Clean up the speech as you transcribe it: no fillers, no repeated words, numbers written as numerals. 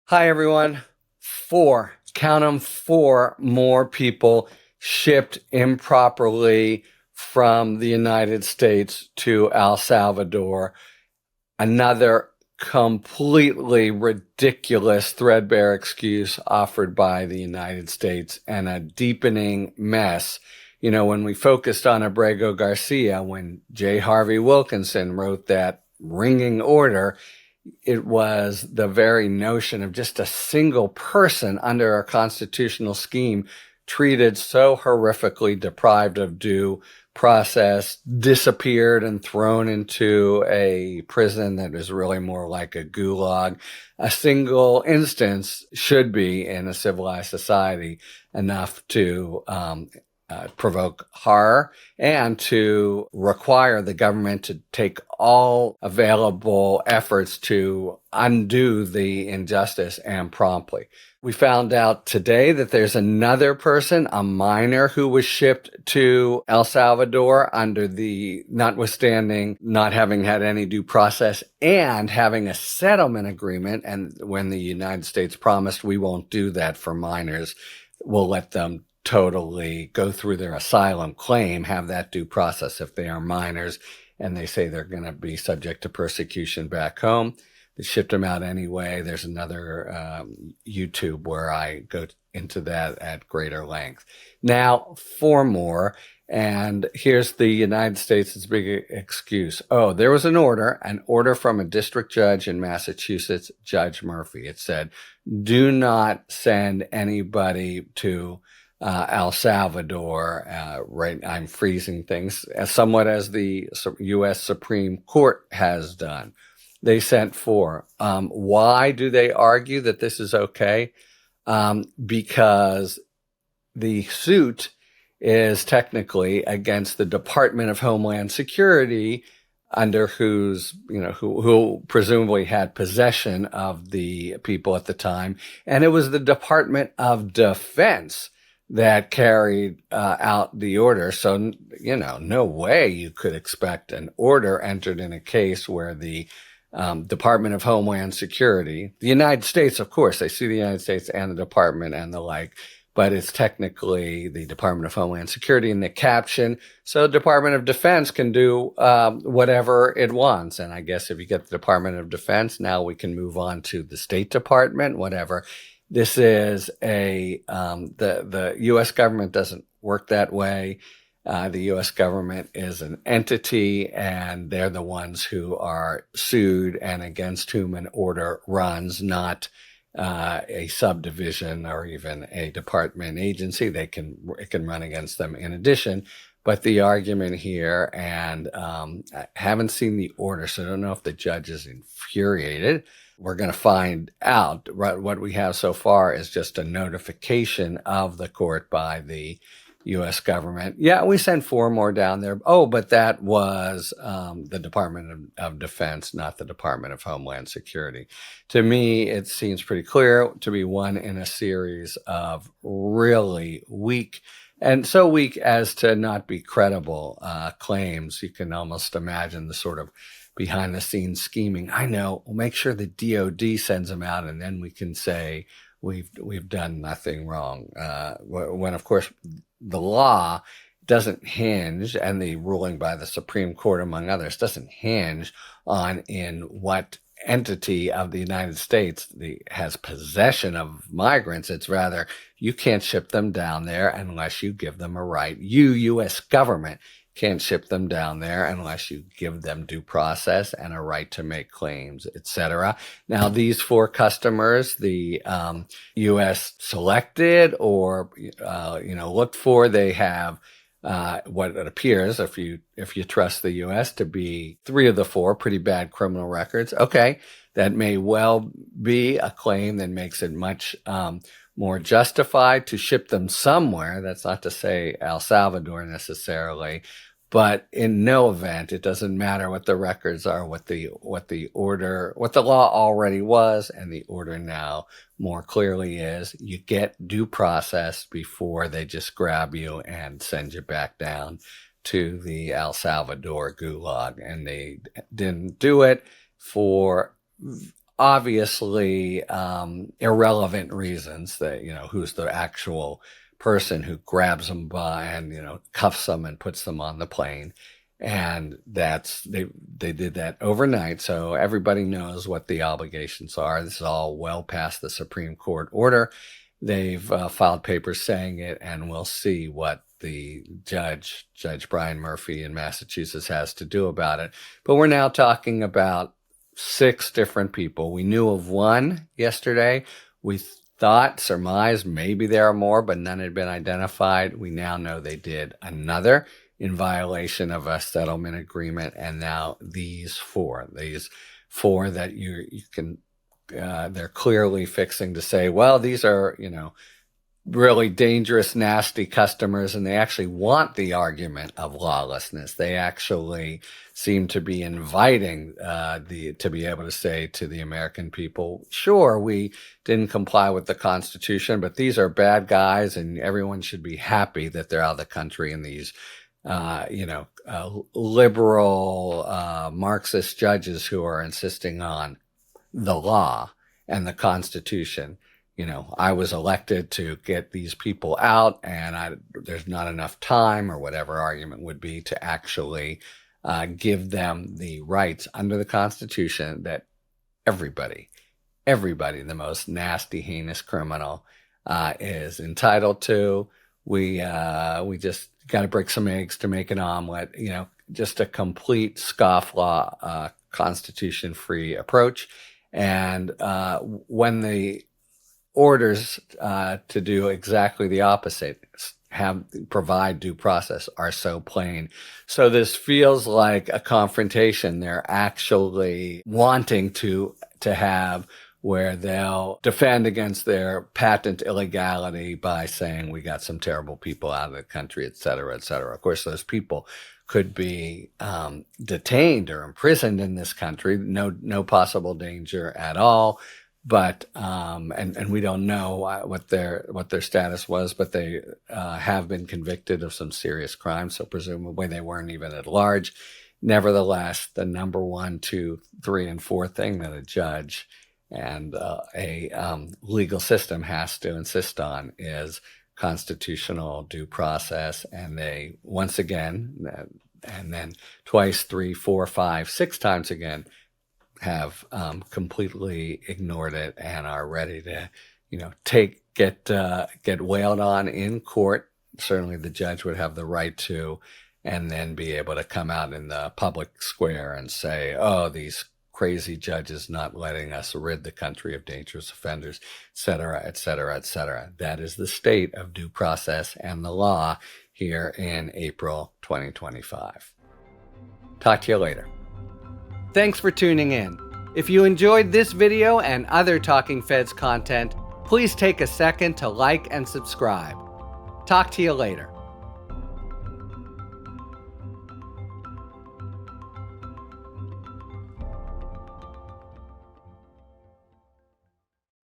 Hi, everyone. Count them, four more people shipped improperly from the United States to El Salvador. Another completely ridiculous, threadbare excuse offered by the United States and a deepening mess. You know, when we focused on Abrego Garcia, when J. Harvey Wilkinson wrote that ringing order, it was the very notion of just a single person under our constitutional scheme treated so horrifically, deprived of due process, disappeared and thrown into a prison that is really more like a gulag. A single instance should be, in a civilized society, enough to provoke horror and to require the government to take all available efforts to undo the injustice, and promptly. We found out today that there's another person, a minor, who was shipped to El Salvador under the, notwithstanding not having had any due process and having a settlement agreement. And when the United States promised, we won't do that for minors, we'll let them totally go through their asylum claim, have that due process if they are minors, and they say they're going to be subject to persecution back home. They shipped them out anyway. There's another YouTube where I go into that at greater length. Now, four more, and here's the United States' big excuse. Oh, there was an order from a district judge in Massachusetts, Judge Murphy. It said, do not send anybody to El Salvador, right? I'm freezing things somewhat as the U.S. Supreme Court has done. They sent four. Why do they argue that this is okay? Because the suit is technically against the Department of Homeland Security, under who presumably had possession of the people at the time. And it was the Department of Defense that carried out the order. So, no way you could expect an order entered in a case where the Department of Homeland Security, the United States, of course, they see the United States and the Department and the like, but it's technically the Department of Homeland Security in the caption. So the Department of Defense can do whatever it wants. And I guess if you get the Department of Defense, now we can move on to the State Department, whatever. This is the U.S. government doesn't work that way. The U.S. government is an entity, and they're the ones who are sued and against whom an order runs, not a subdivision or even a department agency. It can run against them in addition. But the argument here, and I haven't seen the order, so I don't know if the judge is infuriated. We're going to find out. What we have so far is just a notification of the court by the U.S. government. Yeah, we sent four more down there. Oh, but that was the Department of Defense, not the Department of Homeland Security. To me, it seems pretty clear to be one in a series of really weak, and so weak as to not be credible claims. You can almost imagine the sort of behind-the-scenes scheming. I know, we'll make sure the DOD sends them out, and then we can say we've done nothing wrong. When, of course, the law doesn't hinge, and the ruling by the Supreme Court, among others, doesn't hinge on in what entity of the United States has possession of migrants. It's rather, you can't ship them down there unless you give them a right. You, U.S. government, can't ship them down there unless you give them due process and a right to make claims, etc. Now, these four customers, the U.S. selected or looked for, they have what it appears, if you trust the U.S., to be three of the four pretty bad criminal records. Okay, that may well be a claim that makes it much more justified to ship them somewhere. That's not to say El Salvador necessarily, but in no event, it doesn't matter what the records are, what the law already was, and the order now more clearly is. You get due process before they just grab you and send you back down to the El Salvador gulag. And they didn't do it for obviously irrelevant reasons that, who's the actual person who grabs them by and, cuffs them and puts them on the plane. And they did that overnight. So everybody knows what the obligations are. This is all well past the Supreme Court order. They've filed papers saying it, and we'll see what the Judge Brian Murphy in Massachusetts has to do about it. But we're now talking about 6 different people. We knew of one yesterday. We surmised maybe there are more, but none had been identified. We now know they did another in violation of a settlement agreement. And now these four that you can, they're clearly fixing to say, well, these are, really dangerous, nasty customers, and they actually want the argument of lawlessness. They actually seem to be inviting to be able to say to the American people, sure, we didn't comply with the Constitution, but these are bad guys, and everyone should be happy that they're out of the country, and these liberal Marxist judges who are insisting on the law and the Constitution. I was elected to get these people out, and there's not enough time, or whatever argument would be, to actually give them the rights under the Constitution that everybody, the most nasty, heinous criminal, is entitled to. We just got to break some eggs to make an omelet. Just a complete scofflaw, Constitution-free approach. And when the orders to do exactly the opposite, provide due process, are so plain. So this feels like a confrontation they're actually wanting to have, where they'll defend against their patent illegality by saying we got some terrible people out of the country, et cetera, et cetera. Of course, those people could be detained or imprisoned in this country. No possible danger at all. But and we don't know what their status was, but they have been convicted of some serious crimes, so presumably they weren't even at large. Nevertheless, the number 1, 2, 3, and 4 thing that a judge and a legal system has to insist on is constitutional due process. And they, once again, and then twice, 3, 4, 5, 6 times again, have completely ignored it and are ready to, get wailed on in court. Certainly the judge would have the right to, and then be able to come out in the public square and say, oh, these crazy judges not letting us rid the country of dangerous offenders, et cetera, et cetera, et cetera. That is the state of due process and the law here in April 2025. Talk to you later. Thanks for tuning in. If you enjoyed this video and other Talking Feds content, please take a second to like and subscribe. Talk to you later.